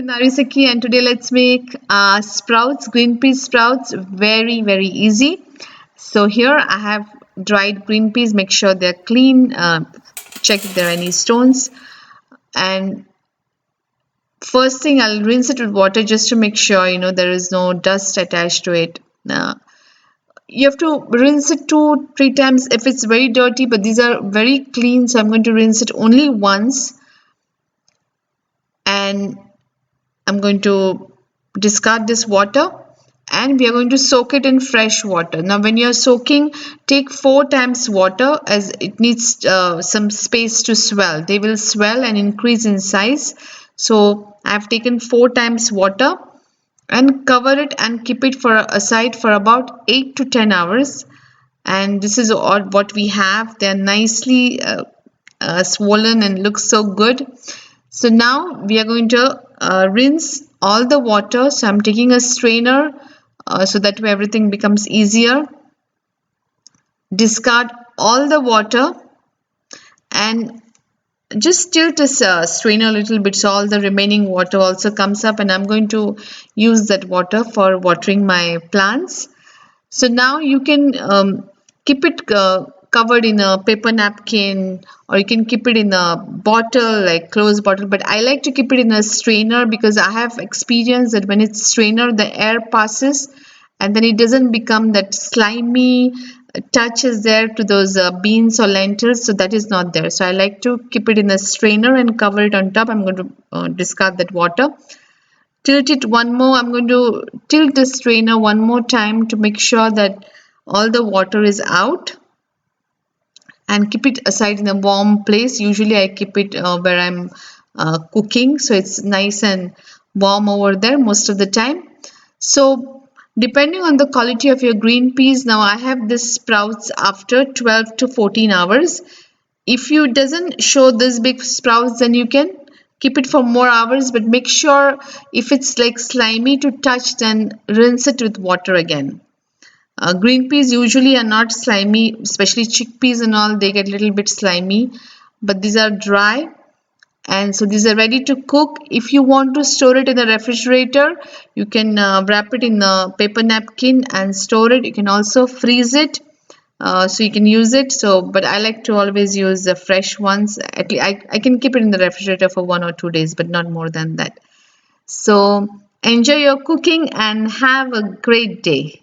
Narisaki, and today let's make sprouts, green pea sprouts, very easy. So here I have dried green peas. Make sure they're clean. Check if there are any stones. And first thing, I'll rinse it with water just to make sure there is no dust attached to it. You have to rinse it 2-3 times if it's very dirty, but these are very clean, so I'm going to rinse it only once. And I'm going to discard this water, and we are going to soak it in fresh water. Now when you're soaking, take 4 times water, as it needs some space to swell. They will swell and increase in size. So I've taken 4 times water, and cover it and keep it aside for about 8 to 10 hours. And this is all what we have. They're nicely swollen and look so good. So now we are going to rinse all the water. So I'm taking a strainer so that way everything becomes easier. Discard all the water and just tilt this strainer a little bit so all the remaining water also comes up, and I'm going to use that water for watering my plants. So now you can keep it covered in a paper napkin, or you can keep it in a bottle, like closed bottle, but I like to keep it in a strainer because I have experienced that when it's strainer, the air passes and then it doesn't become that slimy touch is there to those beans or lentils, so that is not there. So I like to keep it in a strainer and cover it on top. I'm going to discard that water. Tilt it one more. I'm going to tilt the strainer one more time to make sure that all the water is out, and keep it aside in a warm place. Usually I keep it where I'm cooking, so it's nice and warm over there most of the time. So depending on the quality of your green peas, now I have this sprouts after 12 to 14 hours. If you doesn't show this big sprouts, then you can keep it for more hours, but make sure if it's like slimy to touch, then rinse it with water again. Green peas usually are not slimy, especially chickpeas and all, they get a little bit slimy, but these are dry, and so these are ready to cook. If you want to store it in the refrigerator, you can wrap it in a paper napkin and store it. You can also freeze it, so you can use it. So but I like to always use the fresh ones. At least I can keep it in the refrigerator for 1 or 2 days, but not more than that. So enjoy your cooking and have a great day.